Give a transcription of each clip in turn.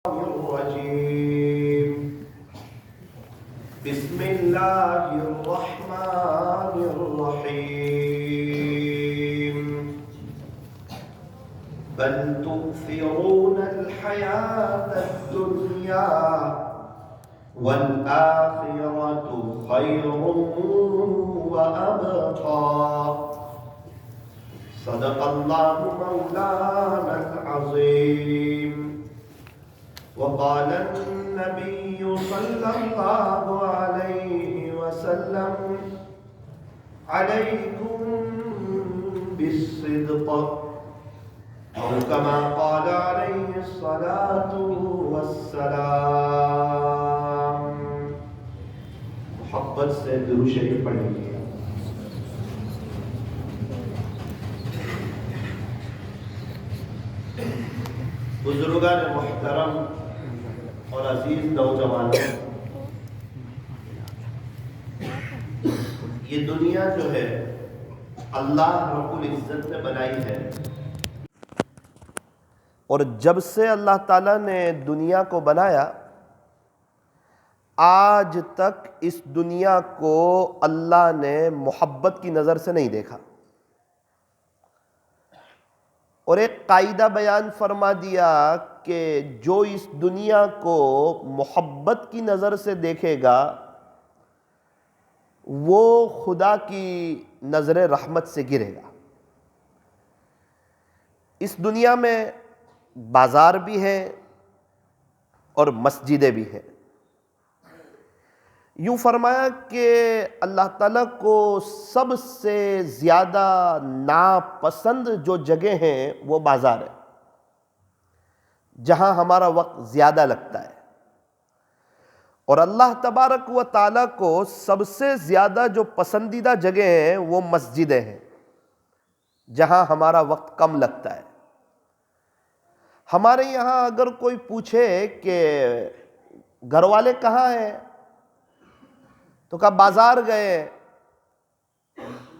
الرجيم بسم الله الرحمن الرحيم بل تؤثرون الحياة الدنيا والآخرة خير وأبقى صدق الله مولانا العظيم وقال النبي صلى الله عليه وسلم عليكم بالصدق أو كما قال عليه الصلاة والسلام. محبت سے درود شریف پڑھیں گے. بزرگان محترم اور عزیز نوجوانوں، یہ دنیا جو ہے اللہ رب العزت نے بنائی ہے، اور جب سے اللہ تعالیٰ نے دنیا کو بنایا آج تک اس دنیا کو اللہ نے محبت کی نظر سے نہیں دیکھا، اور ایک قاعدہ بیان فرما دیا کہ جو اس دنیا کو محبت کی نظر سے دیکھے گا وہ خدا کی نظر رحمت سے گرے گا. اس دنیا میں بازار بھی ہیں اور مسجدیں بھی ہیں. یوں فرمایا کہ اللہ تعالیٰ کو سب سے زیادہ ناپسند جو جگہ ہیں وہ بازار ہے، جہاں ہمارا وقت زیادہ لگتا ہے، اور اللہ تبارک و تعالیٰ کو سب سے زیادہ جو پسندیدہ جگہ ہیں وہ مسجدیں ہیں، جہاں ہمارا وقت کم لگتا ہے. ہمارے یہاں اگر کوئی پوچھے کہ گھر والے کہاں ہیں تو کہا بازار گئے.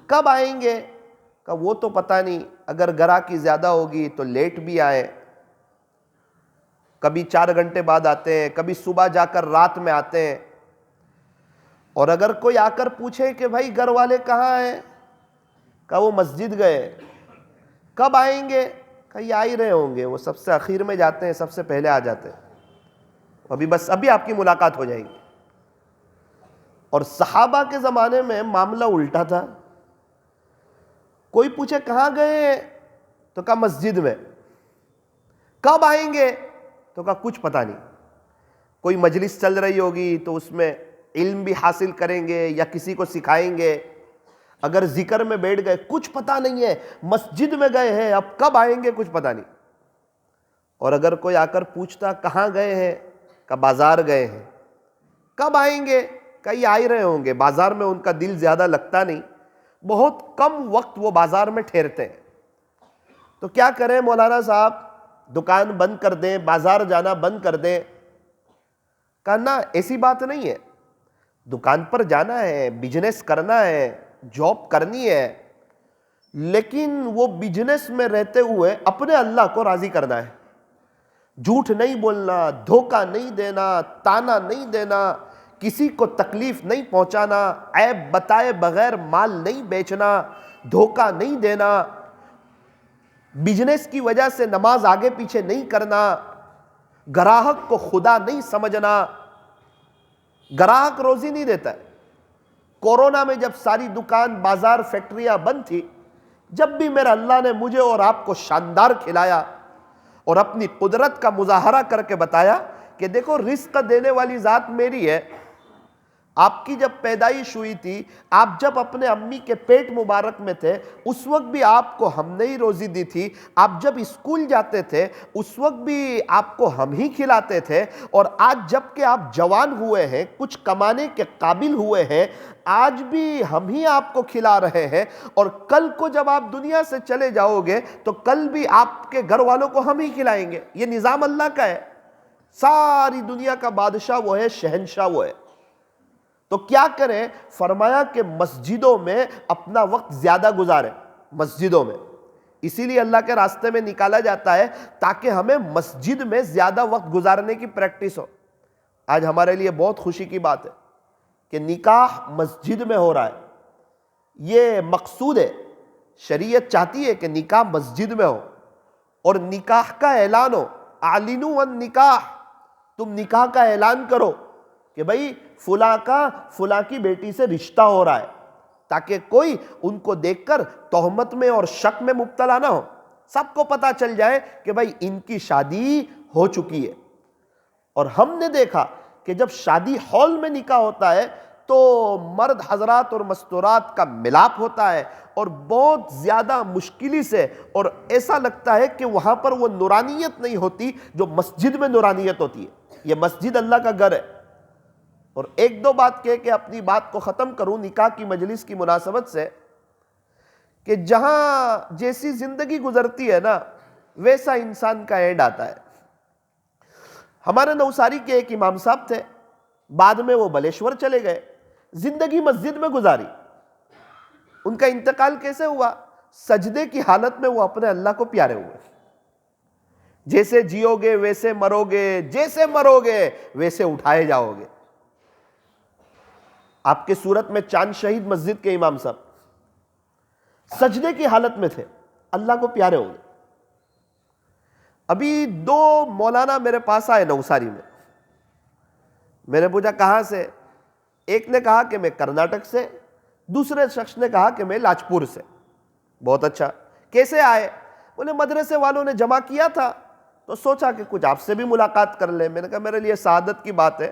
کب آئیں گے؟ کہا وہ تو پتہ نہیں، اگر گراہکی زیادہ ہوگی تو لیٹ بھی آئیں، کبھی 4 گھنٹے بعد آتے ہیں، کبھی صبح جا کر رات میں آتے ہیں. اور اگر کوئی آ کر پوچھے کہ بھائی گھر والے کہاں ہیں؟ کہا وہ مسجد گئے. کب آئیں گے؟ کہا یہ آ ہی رہے ہوں گے، وہ سب سے اخیر میں جاتے ہیں، سب سے پہلے آ جاتے ہیں، ابھی آپ کی ملاقات ہو جائے گی. اور صحابہ کے زمانے میں معاملہ الٹا تھا. کوئی پوچھے کہاں گئے تو کہا مسجد میں. کب آئیں گے تو کہا کچھ پتہ نہیں، کوئی مجلس چل رہی ہوگی تو اس میں علم بھی حاصل کریں گے یا کسی کو سکھائیں گے. اگر ذکر میں بیٹھ گئے کچھ پتہ نہیں ہے، مسجد میں گئے ہیں اب کب آئیں گے کچھ پتہ نہیں. اور اگر کوئی آ کر پوچھتا کہاں گئے ہیں، کہا بازار گئے ہیں. کب آئیں گے؟ کہ یہ آ ہی رہے ہوں گے. بازار میں ان کا دل زیادہ لگتا نہیں، بہت کم وقت وہ بازار میں ٹھہرتے ہیں. تو کیا کریں مولانا صاحب، دکان بند کر دیں، بازار جانا بند کر دیں؟ کہا نا، ایسی بات نہیں ہے. دکان پر جانا ہے، بزنس کرنا ہے، جاب کرنی ہے، لیکن وہ بزنس میں رہتے ہوئے اپنے اللہ کو راضی کرنا ہے. جھوٹ نہیں بولنا، دھوکہ نہیں دینا، تانا نہیں دینا، کسی کو تکلیف نہیں پہنچانا، عیب بتائے بغیر مال نہیں بیچنا، دھوکہ نہیں دینا، بزنس کی وجہ سے نماز آگے پیچھے نہیں کرنا، گراہک کو خدا نہیں سمجھنا. گراہک روزی نہیں دیتا ہے. کورونا میں جب ساری دکان، بازار، فیکٹریاں بند تھی، جب بھی میرا اللہ نے مجھے اور آپ کو شاندار کھلایا اور اپنی قدرت کا مظاہرہ کر کے بتایا کہ دیکھو رزق دینے والی ذات میری ہے. آپ کی جب پیدائش ہوئی تھی، آپ جب اپنے امی کے پیٹ مبارک میں تھے، اس وقت بھی آپ کو ہم نے ہی روزی دی تھی. آپ جب اسکول جاتے تھے اس وقت بھی آپ کو ہم ہی کھلاتے تھے. اور آج جب کہ آپ جوان ہوئے ہیں، کچھ کمانے کے قابل ہوئے ہیں، آج بھی ہم ہی آپ کو کھلا رہے ہیں. اور کل کو جب آپ دنیا سے چلے جاؤ گے تو کل بھی آپ کے گھر والوں کو ہم ہی کھلائیں گے. یہ نظام اللہ کا ہے. ساری دنیا کا بادشاہ وہ ہے، شہنشاہ وہ ہے. تو کیا کریں؟ فرمایا کہ مسجدوں میں اپنا وقت زیادہ گزاریں. مسجدوں میں اسی لیے اللہ کے راستے میں نکالا جاتا ہے تاکہ ہمیں مسجد میں زیادہ وقت گزارنے کی پریکٹس ہو۔ آج ہمارے لیے بہت خوشی کی بات ہے کہ نکاح مسجد میں ہو رہا ہے۔ یہ مقصود ہے، شریعت چاہتی ہے کہ نکاح مسجد میں ہو اور نکاح کا اعلان ہو۔ اعلنوا النکاح، تم نکاح کا اعلان کرو کہ بھئی فلاں کی بیٹی سے رشتہ ہو رہا ہے، تاکہ کوئی ان کو دیکھ کر تہمت میں اور شک میں مبتلا نہ ہو، سب کو پتا چل جائے کہ بھئی ان کی شادی ہو چکی ہے۔ اور ہم نے دیکھا کہ جب شادی ہال میں نکاح ہوتا ہے تو مرد حضرات اور مستورات کا ملاپ ہوتا ہے، اور بہت زیادہ مشکلی سے، اور ایسا لگتا ہے کہ وہاں پر وہ نورانیت نہیں ہوتی جو مسجد میں نورانیت ہوتی ہے۔ یہ مسجد اللہ کا گھر ہے۔ اور ایک دو بات کہہ کے اپنی بات کو ختم کروں نکاح کی مجلس کی مناسبت سے، کہ جہاں جیسی زندگی گزرتی ہے نا ویسا انسان کا اینڈ آتا ہے۔ ہمارے نوساری کے ایک امام صاحب تھے، بعد میں وہ بلیشور چلے گئے، زندگی مسجد میں گزاری۔ ان کا انتقال کیسے ہوا؟ سجدے کی حالت میں وہ اپنے اللہ کو پیارے ہوئے۔ جیسے جیو گے ویسے مرو گے، جیسے مرو گے ویسے اٹھائے جاؤ گے۔ آپ کے صورت میں چاند شہید مسجد کے امام صاحب سجدے کی حالت میں تھے، اللہ کو پیارے ہو گئے۔ ابھی دو مولانا میرے پاس آئے نوساری میں، میں نے پوچھا کہاں سے؟ ایک نے کہا کہ میں کرناٹک سے، دوسرے شخص نے کہا کہ میں لاجپور سے۔ بہت اچھا، کیسے آئے؟ بولے مدرسے والوں نے جمع کیا تھا تو سوچا کہ کچھ آپ سے بھی ملاقات کر لیں۔ میں نے کہا میرے لیے سعادت کی بات ہے۔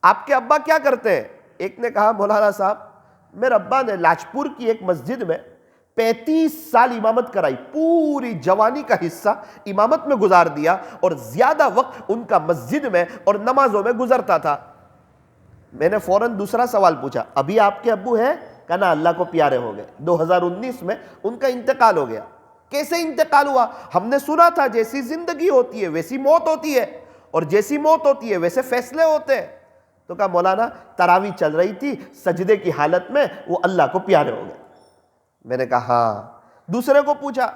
آپ کے ابا کیا کرتے ہیں؟ ایک نے کہا مولانا صاحب میرے ابا نے لاجپور کی ایک مسجد میں 35 سال امامت کرائی، پوری جوانی کا حصہ امامت میں گزار دیا، اور زیادہ وقت ان کا مسجد میں اور نمازوں میں گزرتا تھا۔ میں نے فوراً دوسرا سوال پوچھا، ابھی آپ کے ابو ہیں؟ کہنا اللہ کو پیارے ہو گئے، 2019 میں ان کا انتقال ہو گیا۔ کیسے انتقال ہوا؟ ہم نے سنا تھا جیسی زندگی ہوتی ہے ویسی موت ہوتی ہے، اور جیسی موت ہوتی ہے ویسے فیصلے ہوتے ہیں۔ تو کہا مولانا تراویح چل رہی تھی، سجدے کی حالت میں وہ اللہ کو پیارے ہو گئے۔ میں نے کہا ہاں۔ دوسرے کو پوچھا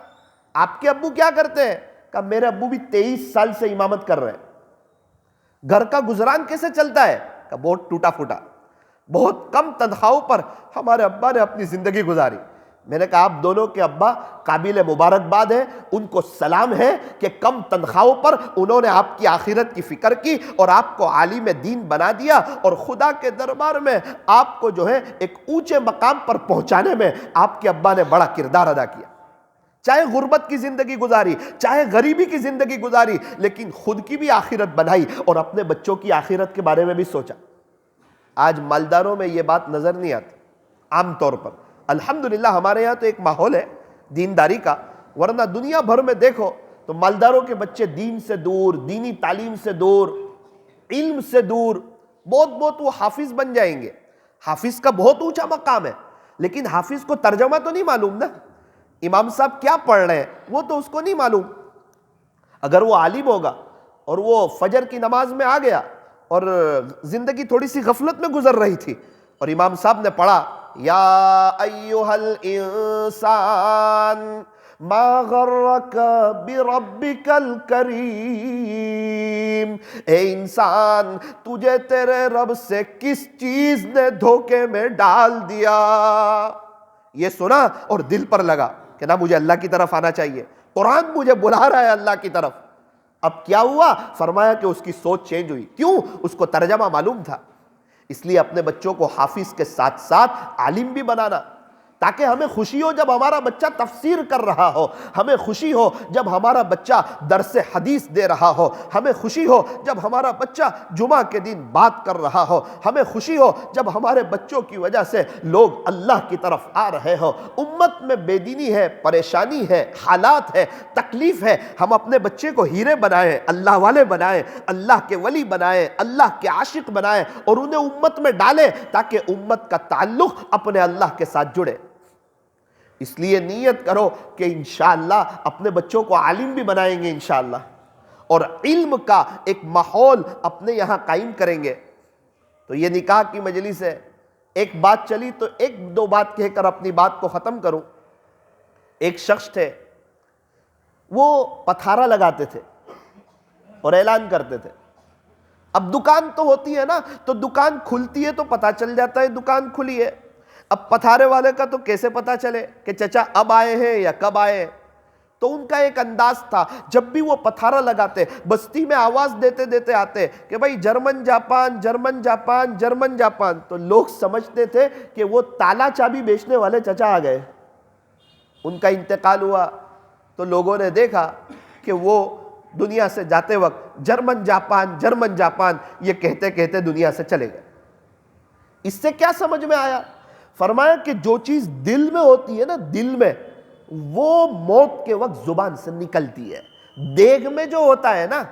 آپ کے ابو کیا کرتے ہیں؟ کہا میرے ابو بھی 23 سال سے امامت کر رہے ہیں۔ گھر کا گزران کیسے چلتا ہے؟ کہا بہت ٹوٹا پھوٹا، بہت کم تنخواہوں پر ہمارے ابا نے اپنی زندگی گزاری۔ میں نے کہا آپ دونوں کے ابا قابل مبارکباد ہیں، ان کو سلام ہے کہ کم تنخواہوں پر انہوں نے آپ کی آخرت کی فکر کی اور آپ کو عالم دین بنا دیا، اور خدا کے دربار میں آپ کو جو ہے ایک اونچے مقام پر پہنچانے میں آپ کے ابا نے بڑا کردار ادا کیا۔ چاہے غربت کی زندگی گزاری، چاہے غریبی کی زندگی گزاری، لیکن خود کی بھی آخرت بنائی اور اپنے بچوں کی آخرت کے بارے میں بھی سوچا۔ آج مالداروں میں یہ بات نظر نہیں آتی عام طور پر۔ الحمدللہ ہمارے یہاں تو ایک ماحول ہے دینداری کا، ورنہ دنیا بھر میں دیکھو تو مالداروں کے بچے دین سے دور، دینی تعلیم سے دور، علم سے دور، بہت وہ حافظ بن جائیں گے۔ حافظ کا بہت اونچا مقام ہے، لیکن حافظ کو ترجمہ تو نہیں معلوم نا، امام صاحب کیا پڑھ رہے ہیں وہ تو اس کو نہیں معلوم۔ اگر وہ عالم ہوگا اور وہ فجر کی نماز میں آ گیا اور زندگی تھوڑی سی غفلت میں گزر رہی تھی اور امام صاحب نے پڑھا یا ایھا الانسان ما غرک بربک الکریم، اے انسان تجھے تیرے رب سے کس چیز نے دھوکے میں ڈال دیا؟ یہ سنا اور دل پر لگا کہ نہ مجھے اللہ کی طرف آنا چاہیے، قرآن مجھے بلا رہا ہے اللہ کی طرف۔ اب کیا ہوا؟ فرمایا کہ اس کی سوچ چینج ہوئی۔ کیوں؟ اس کو ترجمہ معلوم تھا۔ اس لیے اپنے بچوں کو حافظ کے ساتھ ساتھ عالم بھی بنانا، تاکہ ہمیں خوشی ہو جب ہمارا بچہ تفسیر کر رہا ہو، ہمیں خوشی ہو جب ہمارا بچہ درس حدیث دے رہا ہو، ہمیں خوشی ہو جب ہمارا بچہ جمعہ کے دن بات کر رہا ہو، ہمیں خوشی ہو جب ہمارے بچوں کی وجہ سے لوگ اللہ کی طرف آ رہے ہو۔ امت میں بے دینی ہے، پریشانی ہے، حالات ہے، تکلیف ہے، ہم اپنے بچے کو ہیرے بنائیں، اللہ والے بنائیں، اللہ کے ولی بنائیں، اللہ کے عاشق بنائیں، اور انہیں امت میں ڈالیں تاکہ امت کا تعلق اپنے اللہ کے ساتھ جڑے۔ اس لیے نیت کرو کہ انشاءاللہ اپنے بچوں کو عالم بھی بنائیں گے انشاءاللہ، اور علم کا ایک ماحول اپنے یہاں قائم کریں گے۔ تو یہ نکاح کی مجلس ہے، ایک بات چلی تو ایک دو بات کہہ کر اپنی بات کو ختم کروں۔ ایک شخص تھے، وہ پتھارا لگاتے تھے اور اعلان کرتے تھے. اب دکان تو ہوتی ہے نا، تو دکان کھلتی ہے تو پتہ چل جاتا ہے دکان کھلی ہے. اب پتھارے والے کا تو کیسے پتہ چلے کہ چچا اب آئے ہیں یا کب آئے ہیں؟ تو ان کا ایک انداز تھا، جب بھی وہ پتھارا لگاتے بستی میں آواز دیتے دیتے آتے کہ بھائی German Japan German Japan German Japan, تو لوگ سمجھتے تھے کہ وہ تالا چابی بیچنے والے چچا آ گئے. ان کا انتقال ہوا تو لوگوں نے دیکھا کہ وہ دنیا سے جاتے وقت جرمن جاپان یہ کہتے کہتے دنیا سے چلے گئے. اس سے کیا سمجھ میں آیا؟ فرمایا کہ جو چیز دل میں ہوتی ہے نا، دل میں، وہ موت کے وقت زبان سے نکلتی ہے. دیگ میں جو ہوتا ہے نا،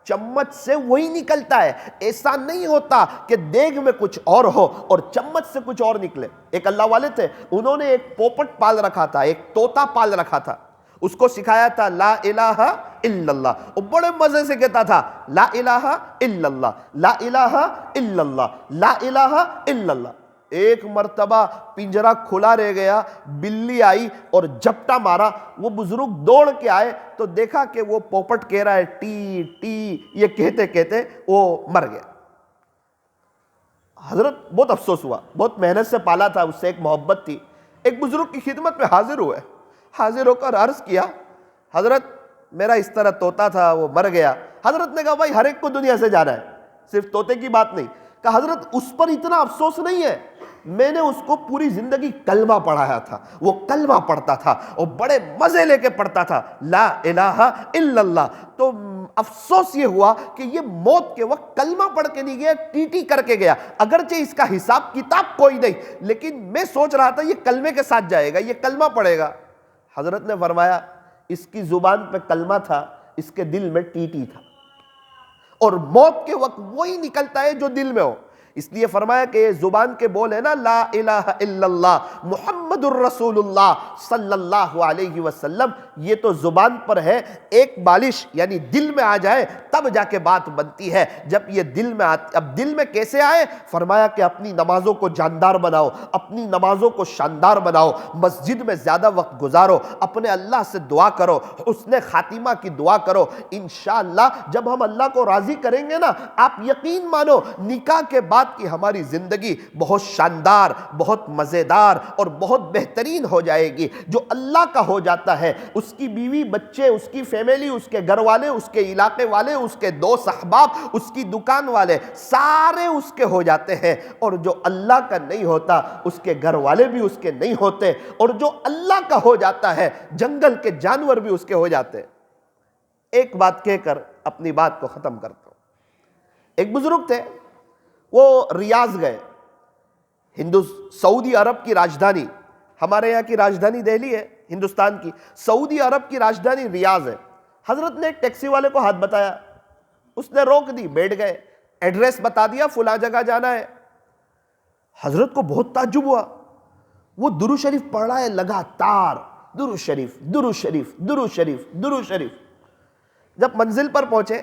چمچ سے وہی نکلتا ہے. ایسا نہیں ہوتا کہ دیگ میں کچھ اور ہو اور چمچ سے کچھ اور نکلے. ایک اللہ والے تھے، انہوں نے ایک پوپٹ پال رکھا تھا، ایک طوطا پال رکھا تھا. اس کو سکھایا تھا لا الہ الا اللہ. وہ بڑے مزے سے کہتا تھا لا الہ الا اللہ، لا الہ الا اللہ، لا الہ الا اللہ. ایک مرتبہ پنجرہ کھلا رہ گیا، بلی آئی اور جھپٹا مارا. وہ بزرگ دوڑ کے آئے تو دیکھا کہ وہ پوپٹ کہہ رہا ہے ٹی ٹی، یہ کہتے کہتے وہ مر گیا. حضرت بہت افسوس ہوا، بہت محنت سے پالا تھا، اس سے ایک محبت تھی. ایک بزرگ کی خدمت میں حاضر ہوئے، حاضر ہو کر عرض کیا حضرت میرا اس طرح طوطا تھا وہ مر گیا. حضرت نے کہا بھائی ہر ایک کو دنیا سے جانا ہے، صرف طوطے کی بات نہیں. کہا حضرت اس پر اتنا افسوس نہیں ہے، میں نے اس کو پوری زندگی کلمہ پڑھایا تھا، وہ کلمہ پڑھتا تھا اور بڑے مزے لے کے پڑھتا تھا لا الہ الا اللہ. تو افسوس یہ ہوا کہ یہ موت کے وقت کلمہ پڑھ کے نہیں گیا، ٹی ٹی کر کے گیا. اگرچہ اس کا حساب کتاب کوئی نہیں، لیکن میں سوچ رہا تھا یہ کلمے کے ساتھ جائے گا، یہ کلمہ پڑھے گا. حضرت نے فرمایا اس کی زبان پہ کلمہ تھا، اس کے دل میں ٹی ٹی تھا، اور موت کے وقت وہی نکلتا ہے جو دل میں ہو. اس لیے فرمایا کہ یہ زبان کے بول ہے نا لا الہ الا اللہ محمد الرسول اللہ صلی اللہ علیہ وسلم، یہ تو زبان پر ہے. ایک بالش یعنی دل میں آ جائے تب جا کے بات بنتی ہے. جب یہ دل میں آتی، اب دل میں کیسے آئے؟ فرمایا کہ اپنی نمازوں کو جاندار بناؤ، اپنی نمازوں کو شاندار بناؤ، مسجد میں زیادہ وقت گزارو، اپنے اللہ سے دعا کرو، حسن خاتمہ کی دعا کرو. انشاءاللہ جب ہم اللہ کو راضی کریں گے نا، آپ یقین مانو نکاح کے بعد کی ہماری زندگی بہت شاندار، بہت مزیدار اور بہت بہترین ہو جائے گی. جو اللہ کا ہو جاتا ہے اس کی بیوی بچے، اس کی فیملی، اس کے گھر والے، اس کے علاقے والے، اس کے دوست احباب، اس کی دکان والے سارے اس کے ہو جاتے ہیں. اور جو اللہ کا نہیں ہوتا اس کے گھر والے بھی اس کے نہیں ہوتے، اور جو اللہ کا ہو جاتا ہے جنگل کے جانور بھی اس کے ہو جاتے ہیں. ایک بات کہہ کر اپنی بات کو ختم کرتا ہوں. ایک بزرگ تھے، وہ ریاض گئے، سعودی عرب کی راجدھانی، ہمارے یہاں کی راجدھانی دہلی ہے ہندوستان کی، سعودی عرب کی راجدھانی ریاض ہے. حضرت نے ایک ٹیکسی والے کو ہاتھ بتایا، اس نے روک دی، بیٹھ گئے، ایڈریس بتا دیا فلاں جگہ جانا ہے. حضرت کو بہت تعجب ہوا، وہ درود شریف پڑھ رہا ہے لگاتار، درود شریف درود شریف درود شریف درود شریف. جب منزل پر پہنچے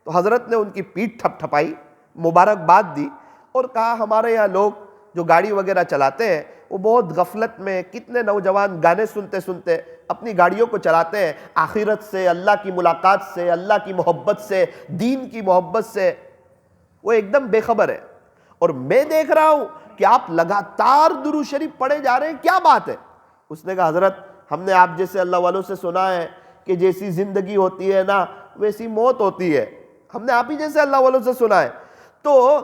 تو حضرت نے ان کی پیٹھ تھپ تھپائی، مبارکباد دی اور کہا ہمارے یہاں لوگ جو گاڑی وغیرہ چلاتے ہیں وہ بہت غفلت میں، کتنے نوجوان گانے سنتے سنتے اپنی گاڑیوں کو چلاتے ہیں، آخرت سے، اللہ کی ملاقات سے، اللہ کی محبت سے، دین کی محبت سے وہ ایک دم بے خبر ہے. اور میں دیکھ رہا ہوں کہ آپ لگاتار درود شریف پڑھے جا رہے ہیں، کیا بات ہے؟ اس نے کہا حضرت ہم نے آپ جیسے اللہ والوں سے سنا ہے کہ جیسی زندگی ہوتی ہے نا ویسی موت ہوتی ہے. ہم نے آپ ہی جیسے اللہ والوں سے سنا ہے. تو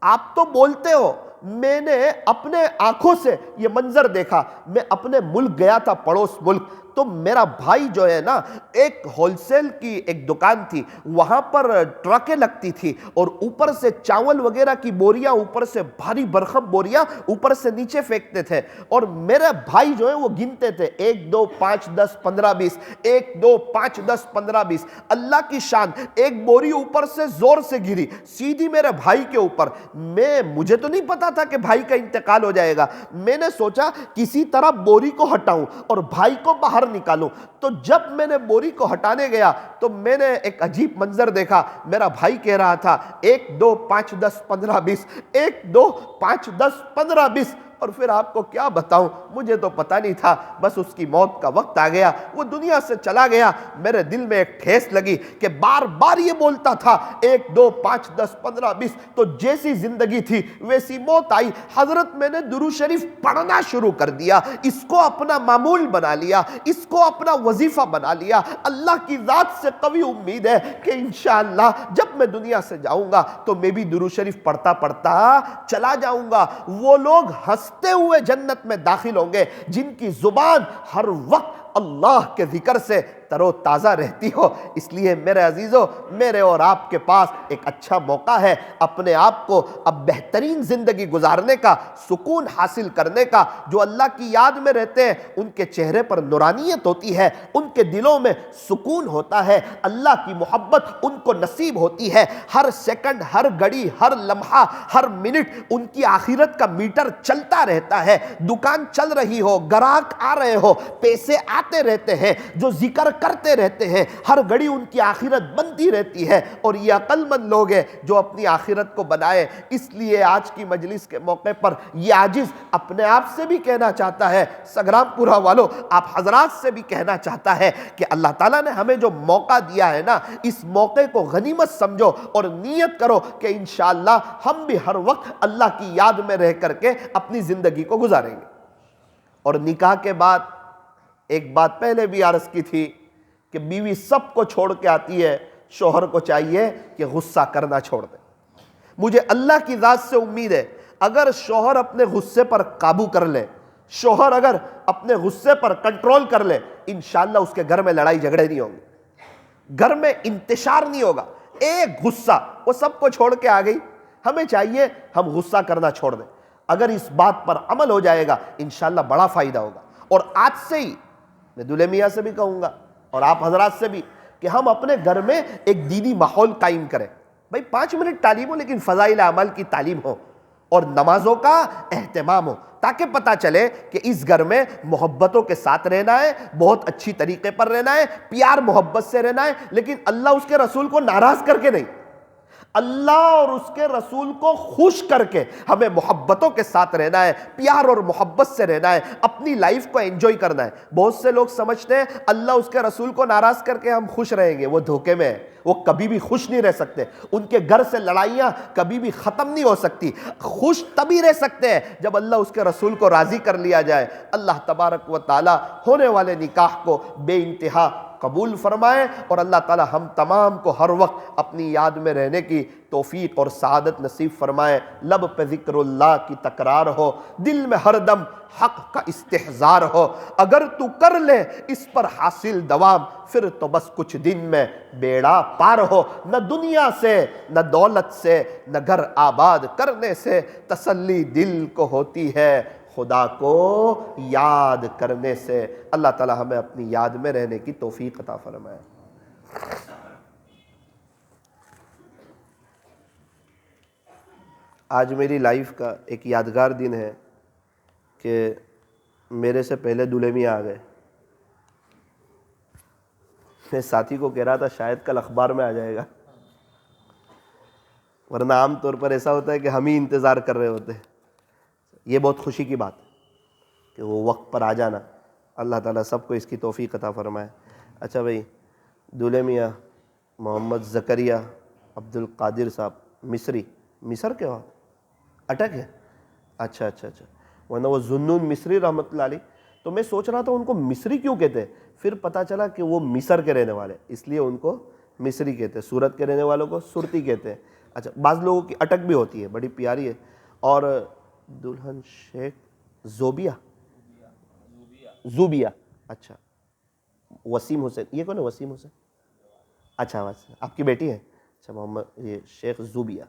آپ تو بولتے ہو، میں نے اپنے آنکھوں سے یہ منظر دیکھا. میں اپنے ملک گیا تھا، پڑوس ملک، تو میرا بھائی جو ہے نا ایک ہول سیل کی ایک دکان تھی، وہاں پر ٹرکیں لگتی تھی اور اوپر سے چاول وغیرہ کی بوریاں، اوپر سے بھاری برخم بوریاں اوپر سے نیچے پھینکتے تھے. اور میرے بھائی جو ہے وہ گنتے تھے 1 2 5 10 15 20، 1 2 5 10 15 20. اللہ کی شان، ایک بوری اوپر سے زور سے گری سیدھی میرے بھائی کے اوپر. مجھے تو نہیں پتا تھا کہ بھائی کا انتقال ہو جائے گا. میں نے سوچا کسی طرح بوری کو ہٹاؤں اور بھائی کو باہر نکالوں. تو جب میں نے بوری کو ہٹانے گیا تو میں نے ایک عجیب منظر دیکھا. میرا بھائی کہہ رہا تھا 1 2 5 10 15 20 1 2 5 10 15 20. اور پھر آپ کو کیا بتاؤں, مجھے تو پتہ نہیں تھا, بس اس کی موت کا وقت آ گیا, وہ دنیا سے چلا گیا. میرے دل میں ایک ٹھیس لگی کہ بار بار یہ بولتا تھا 1 2 5 10 15 20, تو جیسی زندگی تھی ویسی موت آئی. حضرت میں نے درود شریف پڑھنا شروع کر دیا, اس کو اپنا معمول بنا لیا, اس کو اپنا وظیفہ بنا لیا. اللہ کی ذات سے قوی امید ہے کہ انشاءاللہ جب میں دنیا سے جاؤں گا تو میں بھی درود شریف پڑھتا پڑھتا چلا جاؤں گا. وہ لوگ ہنستے ہوئے جنت میں داخل ہوں گے جن کی زبان ہر وقت اللہ کے ذکر سے تر و تازہ رہتی ہو. اس لیے میرے عزیزو, میرے اور آپ کے پاس ایک اچھا موقع ہے اپنے آپ کو اب بہترین زندگی گزارنے کا, سکون حاصل کرنے کا. جو اللہ کی یاد میں رہتے ہیں ان کے چہرے پر نورانیت ہوتی ہے, ان کے دلوں میں سکون ہوتا ہے, اللہ کی محبت ان کو نصیب ہوتی ہے. ہر سیکنڈ, ہر گھڑی, ہر لمحہ, ہر منٹ ان کی آخرت کا میٹر چلتا رہتا ہے. دکان چل رہی ہو, گراہک آ رہے ہو, پیسے آتے رہتے ہیں, جو ذکر کرتے رہتے ہیں, ہر گھڑی ان کی آخرت بنتی رہتی ہے. اور یہ عقل مند لوگ ہیں جو اپنی آخرت کو بنائے. اس لیے آج کی مجلس کے موقع پر یہ عاجز اپنے آپ سے بھی کہنا چاہتا ہے, سگرام پورہ والوں آپ حضرات سے بھی کہنا چاہتا ہے کہ اللہ تعالیٰ نے ہمیں جو موقع دیا ہے نا, اس موقع کو غنیمت سمجھو اور نیت کرو کہ انشاءاللہ ہم بھی ہر وقت اللہ کی یاد میں رہ کر کے اپنی زندگی کو گزاریں گے. اور نکاح کے بعد ایک بات پہلے بھی عرض کی تھی کہ بیوی سب کو چھوڑ کے آتی ہے, شوہر کو چاہیے کہ غصہ کرنا چھوڑ دے. مجھے اللہ کی ذات سے امید ہے اگر شوہر اپنے غصے پر قابو کر لے, شوہر اگر اپنے غصے پر کنٹرول کر لے, انشاءاللہ اس کے گھر میں لڑائی جھگڑے نہیں ہوں گے, گھر میں انتشار نہیں ہوگا. ایک غصہ وہ سب کو چھوڑ کے آ گئی, ہمیں چاہیے ہم غصہ کرنا چھوڑ دیں. اگر اس بات پر عمل ہو جائے گا انشاءاللہ بڑا فائدہ ہوگا. اور آج سے ہی میں دولہے میاں سے بھی کہوں گا اور آپ حضرات سے بھی کہ ہم اپنے گھر میں ایک دینی ماحول قائم کریں. بھائی 5 منٹ تعلیم ہو لیکن فضائل اعمال کی تعلیم ہو اور نمازوں کا اہتمام ہو, تاکہ پتہ چلے کہ اس گھر میں محبتوں کے ساتھ رہنا ہے, بہت اچھی طریقے پر رہنا ہے, پیار محبت سے رہنا ہے, لیکن اللہ اس کے رسول کو ناراض کر کے نہیں, اللہ اور اس کے رسول کو خوش کر کے ہمیں محبتوں کے ساتھ رہنا ہے, پیار اور محبت سے رہنا ہے, اپنی لائف کو انجوائے کرنا ہے. بہت سے لوگ سمجھتے ہیں اللہ اس کے رسول کو ناراض کر کے ہم خوش رہیں گے, وہ دھوکے میں ہے. وہ کبھی بھی خوش نہیں رہ سکتے. ان کے گھر سے لڑائیاں کبھی بھی ختم نہیں ہو سکتی. خوش تبھی رہ سکتے ہیں جب اللہ اس کے رسول کو راضی کر لیا جائے. اللہ تبارک و تعالی ہونے والے نکاح کو بے انتہا قبول فرمائے اور اللہ تعالی ہم تمام کو ہر وقت اپنی یاد میں رہنے کی توفیق اور سعادت نصیب فرمائے. لب پہ ذکر اللہ کی تکرار ہو, دل میں ہر دم حق کا استحضار ہو. اگر تو کر لے اس پر حاصل دوام, پھر تو بس کچھ دن میں بیڑا پار ہو. نہ دنیا سے, نہ دولت سے, نہ گھر آباد کرنے سے تسلی دل کو ہوتی ہے, خدا کو یاد کرنے سے. اللہ تعالی ہمیں اپنی یاد میں رہنے کی توفیق عطا فرمائے. آج میری لائف کا ایک یادگار دن ہے کہ میرے سے پہلے دولہے میاں آ گئے. میں ساتھی کو کہہ رہا تھا شاید کل اخبار میں آ جائے گا, ورنہ عام طور پر ایسا ہوتا ہے کہ ہم ہی انتظار کر رہے ہوتے ہیں. یہ بہت خوشی کی بات ہے کہ وہ وقت پر آ جانا. اللہ تعالیٰ سب کو اس کی توفیق عطا فرمائے. اچھا بھائی, دولہے میاں محمد زکریا عبد القادر صاحب مصری, مصر کے وہاں اٹک ہے. اچھا اچھا اچھا, ورنہ وہ ذوالنون مصری رحمۃ اللہ علیہ. تو میں سوچ رہا تھا ان کو مصری کیوں کہتے ہیں, پھر پتہ چلا کہ وہ مصر کے رہنے والے, اس لیے ان کو مصری کہتے ہیں. سورت کے رہنے والوں کو سرتی کہتے ہیں. اچھا, بعض لوگوں کی اٹک بھی ہوتی ہے, بڑی پیاری ہے. اور دلہن شیخ زوبیہ, زوبیہ, اچھا. وسیم حسین, یہ کون ہے وسیم حسین؟ اچھا آپ کی بیٹی ہے. اچھا, محمد یہ شیخ زوبیہ.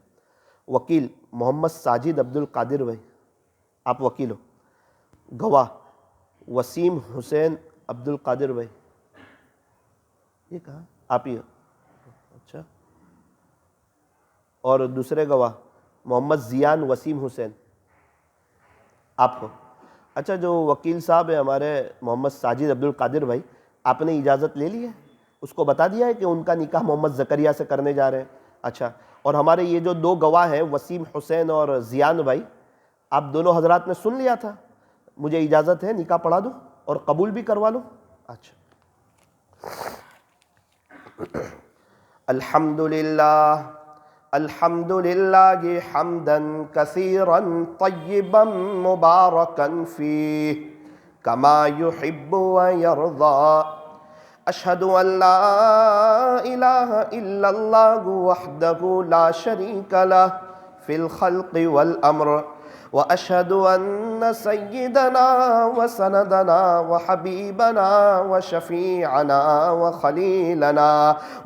وکیل محمد ساجد عبد القادر بھائی, آپ وکیل ہو. گواہ وسیم حسین عبد القادر بھائی, یہ کہاں آپ ہی ہو؟ اچھا. اور دوسرے گواہ محمد زیان وسیم حسین, آپ ہو. اچھا, جو وکیل صاحب ہیں ہمارے محمد ساجد عبد القادر بھائی, آپ نے اجازت لے لی ہے؟ اس کو بتا دیا ہے کہ ان کا نکاح محمد زکریا سے کرنے جا رہے ہیں؟ اچھا، اور ہمارے یہ جو دو گواہ ہیں وسیم حسین اور زیان بھائی، آپ دونوں حضرات نے سن لیا تھا، مجھے اجازت ہے نکاح پڑھا دوں اور قبول بھی کروا لوں؟ اچھا، الحمدللہ الحمدللہ حمدا کثیرا طیبا مبارکا فیہ کما یحب ویرضا، اشہد ان لا الہ الا اللہ وحدہ لا شریک لہ فی الخلق والامر، واشہد ان سیدنا وسندنا وحبیبنا وشفیعنا وخلیلنا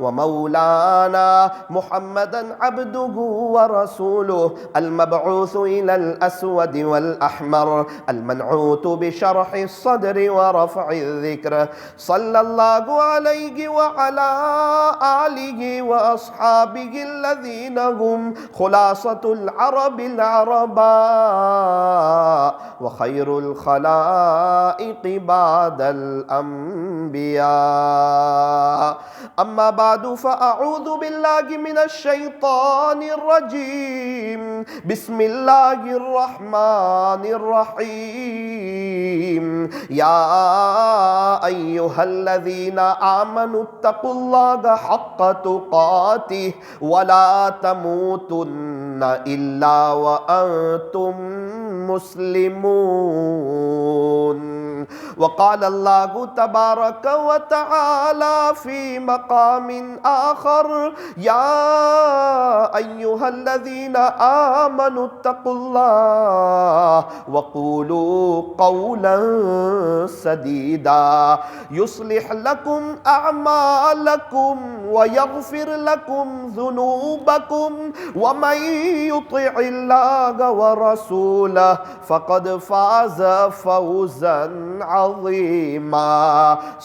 ومولانا محمدا عبدہ ورسولہ المبعوث الى الاسود والاحمر المنعوت بشرح الصدر ورفع الذکر، صلی اللہ علیہ وعلى آلہ واصحابہ الذین هم خلاصۃ العرب العرباء وخیر الخلائق بعد الانبیاء، اما بعد فاعوذ باللہ من الشیطان الرجیم، بسم اللہ الرحمن الرحیم، یا ایہا الذین آمنوا اتقوا اللہ حق تقاتہ ولا تموتن الا وانتم مسلمون، وقال اللہ تبارک وتعالی فی مقام آخر، یا ایہا الذین آمنوا اتقوا اللہ وقولوا قولا سدیدا یصلح لکم اعمالکم ویغفر لکم ذنوبکم ومن یطع اللہ ورسولہ فقد فاز فوزا عظیما،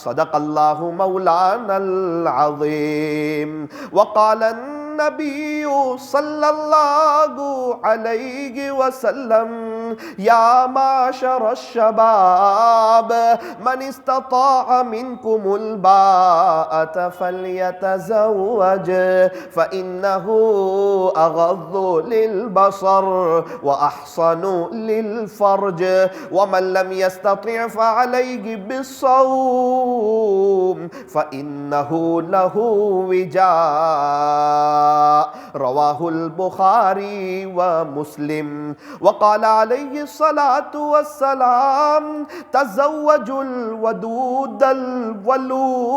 صدق اللہ مولانا العظیم، وقال النبی صلی اللہ علیہ وسلم، یا معشر الشباب من استطاع منکم الباءة فلیتزوج فإنه اغض للبصر واحصن للفرج، ومن لم يستطع فعليه بالصوم فإنه له وجاء، رواہ البخاری ومسلم، وقال علیہ الصلاة والسلام، تزوجوا الودود الولود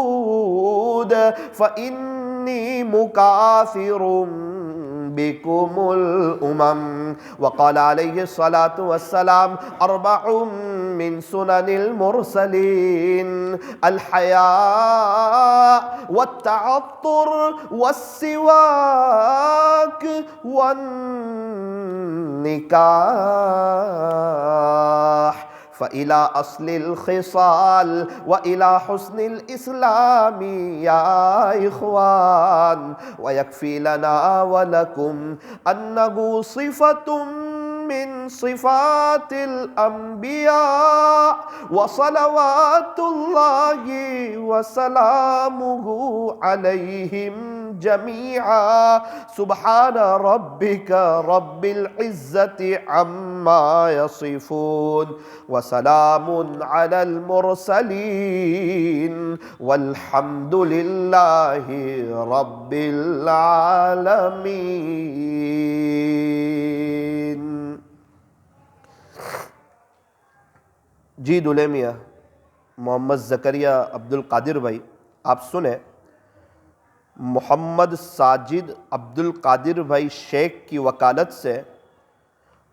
فإنی مکاثر بكم الأمم، وقال عليه الصلاة والسلام، أربع من سنن المرسلين، الحياء والتعطر والسواك والنكاح، فإلى أصل الخصال وإلى حسن الإسلام يا إخوان، ويكفي لنا ولكم أنه صفة من صفات الأنبياء وصلوات الله وسلامه عليهم جميعا، سبحان ربك رب العزة عما يصفون وسلام على المرسلين والحمد لله رب العالمين۔ جی دولہے میاں محمد زکریا عبد القادر بھائی، آپ سنیں، محمد ساجد عبد القادر بھائی شیخ کی وکالت سے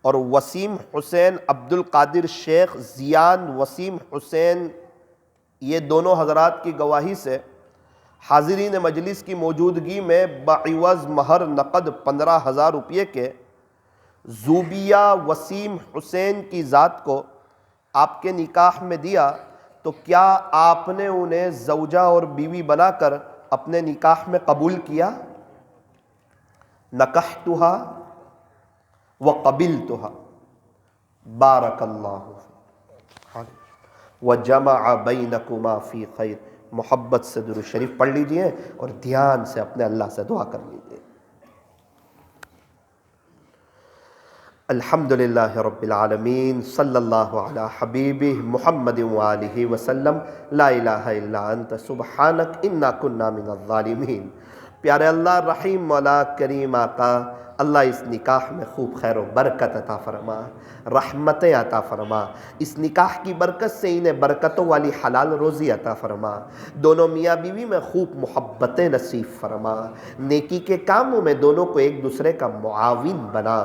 اور وسیم حسین عبد القادر شیخ زیان وسیم حسین، یہ دونوں حضرات کی گواہی سے حاضرین مجلس کی موجودگی میں بعوض مہر نقد 15,000 روپے کے زوبیہ وسیم حسین کی ذات کو آپ کے نکاح میں دیا، تو کیا آپ نے انہیں زوجہ اور بیوی بنا کر اپنے نکاح میں قبول کیا؟ نکحتها وقبلتها، بارک اللہ فیک وجمع بینکما فی خیر، محبت سے درود شریف پڑھ لیجئے اور دھیان سے اپنے اللہ سے دعا کر لیجئے۔ الحمدللہ رب العالمین، صلی اللہ علی حبیبہ محمد وآلہ وسلم، لا الہ الا انت سبحانک انا کنا من الظالمین۔ پیارے اللہ، رحیم مولا، کریم آقا، اللہ اس نکاح میں خوب خیر و برکت عطا فرما، رحمتیں عطا فرما، اس نکاح کی برکت سے انہیں برکتوں والی حلال روزی عطا فرما، دونوں میاں بیوی میں خوب محبتیں نصیب فرما، نیکی کے کاموں میں دونوں کو ایک دوسرے کا معاون بنا،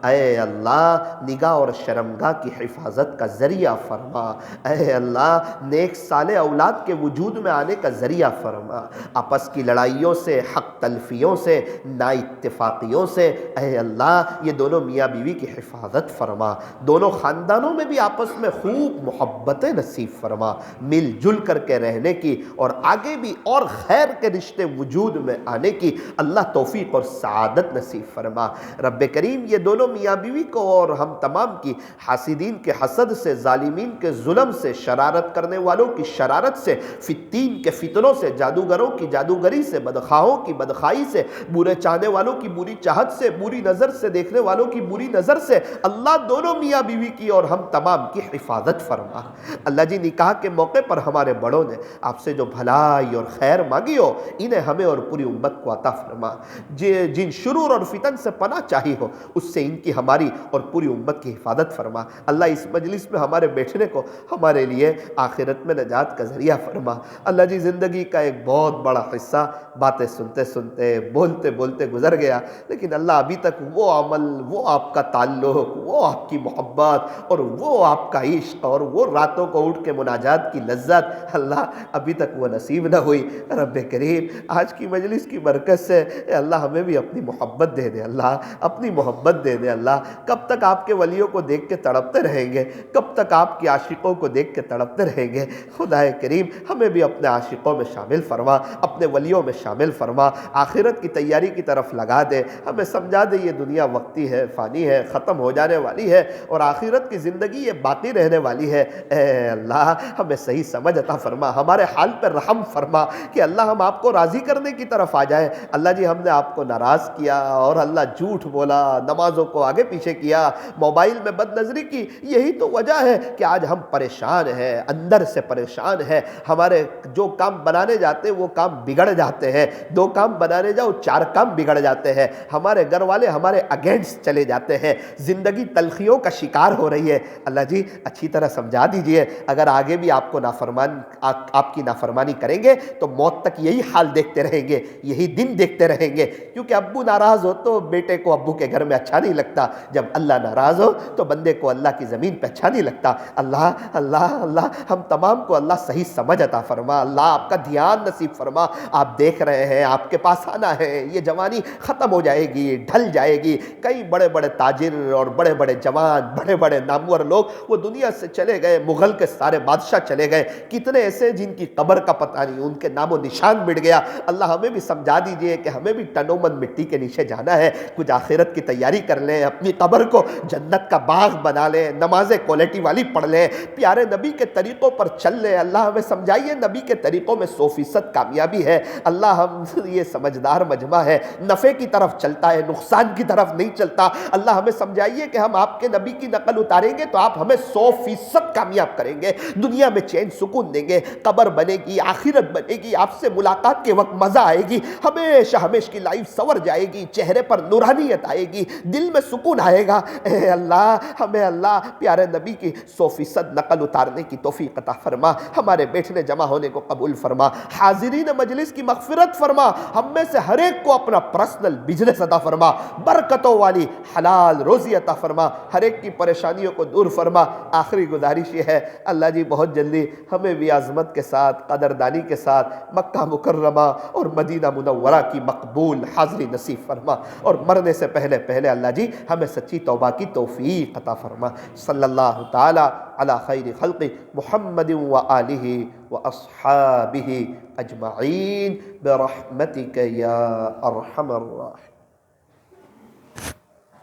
اے اللہ نگاہ اور شرمگاہ کی حفاظت کا ذریعہ فرما، اے اللہ نیک صالح اولاد کے وجود میں آنے کا ذریعہ فرما، آپس کی لڑائیوں سے، حق تلفیوں سے، نا اتفاقیوں سے اے اللہ یہ دونوں میاں بیوی کی حفاظت فرما، دونوں خاندانوں میں بھی آپس میں خوب محبتیں نصیب فرما، مل جل کر کے رہنے کی اور آگے بھی اور خیر کے رشتے وجود میں آنے کی اللہ توفیق اور سعادت نصیب فرما۔ رب کریم یہ دونوں میاں بیوی کو اور ہم تمام کی حاسدین کے حسد سے، ظالمین کے ظلم سے، شرارت کرنے والوں کی شرارت سے، فتین کے فتنوں سے، جادوگروں کی جادوگری سے، بدخواہوں کی بدخواہی سے، برے چاہنے والوں کی بری چاہت سے، بری نظر سے دیکھنے والوں کی بری نظر سے اللہ دونوں میاں بیوی کی اور ہم تمام کی حفاظت فرما۔ اللہ جی نکاح کے موقع پر ہمارے بڑوں نے آپ سے جو بھلائی اور خیر مانگی ہو انہیں ہمیں اور پوری امت کو عطا فرما، جن شرور اور فتن سے پناہ چاہی ہو اس سے ان کی ہماری اور پوری امت کی حفاظت فرما۔ اللہ اس مجلس میں ہمارے بیٹھنے کو ہمارے لیے آخرت میں نجات کا ذریعہ فرما۔ اللہ جی زندگی کا ایک بہت بڑا حصہ باتیں سنتے سنتے، بولتے بولتے گزر گیا، لیکن اللہ ابھی تک وہ عمل، وہ آپ کا تعلق، وہ آپ کی محبت اور وہ آپ کا عشق اور وہ راتوں کو اٹھ کے مناجات کی لذت اللہ ابھی تک وہ نصیب نہ ہوئی۔ رب کریم آج کی مجلس کی برکت سے اے اللہ ہمیں بھی اپنی محبت دے دے، اللہ اپنی محبت دے دے۔ اللہ کب تک آپ کے ولیوں کو دیکھ کے تڑپتے رہیں گے، کب تک آپ کے عاشقوں کو دیکھ کے تڑپتے رہیں گے؟ خدا کریم ہمیں بھی اپنے عاشقوں میں شامل فرما، اپنے ولیوں میں شامل فرما، آخرت کی تیاری کی طرف لگا دے، ہمیں سمجھا دے یہ دنیا وقتی ہے، فانی ہے، ختم ہو جانے والی ہے اور آخرت کی زندگی یہ باقی رہنے والی ہے۔ اے اللہ ہمیں صحیح سمجھ عطا فرما، ہمارے حال پر رحم فرما کہ اللہ ہم آپ کو راضی کرنے کی طرف آ جائیں۔ اللہ جی ہم نے آپ کو ناراض کیا اور اللہ جھوٹ بولا، نمازوں کو آگے پیچھے کیا، موبائل میں بد نظری کی، یہی تو وجہ ہے کہ آج ہم پریشان ہیں، اندر سے پریشان ہیں، ہمارے جو کام بنانے جاتے وہ کام بگڑ جاتے ہیں، دو کام بنانے جاؤ چار کام بگڑ جاتے ہیں، ہمارے گھر والے ہمارے اگینسٹ چلے جاتے ہیں، زندگی تلخیوں کا شکار ہو رہی ہے۔ اللہ جی اچھی طرح سمجھا دیجئے، اگر آگے بھی آپ کی نافرمانی کریں گے تو موت تک یہی حال دیکھتے رہیں گے، یہی دن دیکھتے رہیں گے، کیونکہ ابو ناراض ہو تو بیٹے کو ابو کے گھر میں اچھا نہیں لگتا، جب اللہ ناراض ہو تو بندے کو اللہ کی زمین پہ اچھا نہیں لگتا۔ اللہ اللہ اللہ ہم تمام کو اللہ صحیح سمجھ عطا فرما، اللہ آپ کا دھیان نصیب فرما۔ آپ دیکھ رہے ہیں آپ کے پاس آنا ہے، یہ جوانی ختم ہو جائے گی، ڈھل جائے گی، کئی بڑے بڑے تاجر اور بڑے بڑے جوان، بڑے بڑے نامور لوگ وہ دنیا سے چلے گئے، مغل کے سارے بادشاہ چلے گئے، کتنے ایسے جن کی قبر کا پتہ نہیں، ان کے نام و نشان مٹ گیا۔ اللہ ہمیں بھی سمجھا دیجئے کہ ہمیں بھی تنو من مٹی کے نیچے جانا ہے، کچھ آخرت کی تیاری کر لیں، اپنی قبر کو جنت کا باغ بنا لیں، نمازیں کوالٹی والی پڑھ لیں، پیارے نبی کے طریقوں پر چل لیں۔ اللہ ہمیں سمجھائیے نبی کے طریقوں میں 100% کامیابی ہے۔ اللہ ہم یہ سمجھدار مجمع ہے، نفع کی طرف چلتا ہے، نقصان کی طرف نہیں چلتا۔ اللہ ہمیں سمجھائیے کہ ہم آپ کے نبی کی نقل اتاریں گے تو آپ ہمیں 100% کامیاب کریں گے، دنیا میں چین سکون دیں گے، قبر بنے گی، آخرت بنے گی، آپ سے ملاقات کے وقت مزہ آئے گی، ہمیشہ ہمیشہ کی لائف سنور جائے گی، چہرے پر نورانیت آئے گی، دل میں سکون آئے گا۔ اے اللہ ہمیں اللہ پیارے نبی کی 100% نقل اتارنے کی توفیق عطا فرما، ہمارے بیٹھنے جمع ہونے کو قبول فرما، حاضرین مجلس کی مغفرت فرما، ہم میں سے ہر ایک کو اپنا پرسنل بزنس عطا فرما، برکتوں والی حلال روزی عطا فرما، ہر ایک کی پریشانیوں کو دور فرما۔ آخری گزارش یہ ہے اللہ جی بہت جلدی ہمیں بھی عظمت کے ساتھ، قدردانی کے ساتھ مکہ مکرمہ اور مدینہ منورہ کی مقبول حاضری نصیب فرما، اور مرنے سے پہلے پہلے اللہ جی ہمیں سچی توبہ کی توفیق عطا فرما۔ صلی اللہ تعالی علی خیر خلق محمد وآلہ واصحابہ اجمعین برحمتک یا ارحم الراحمین۔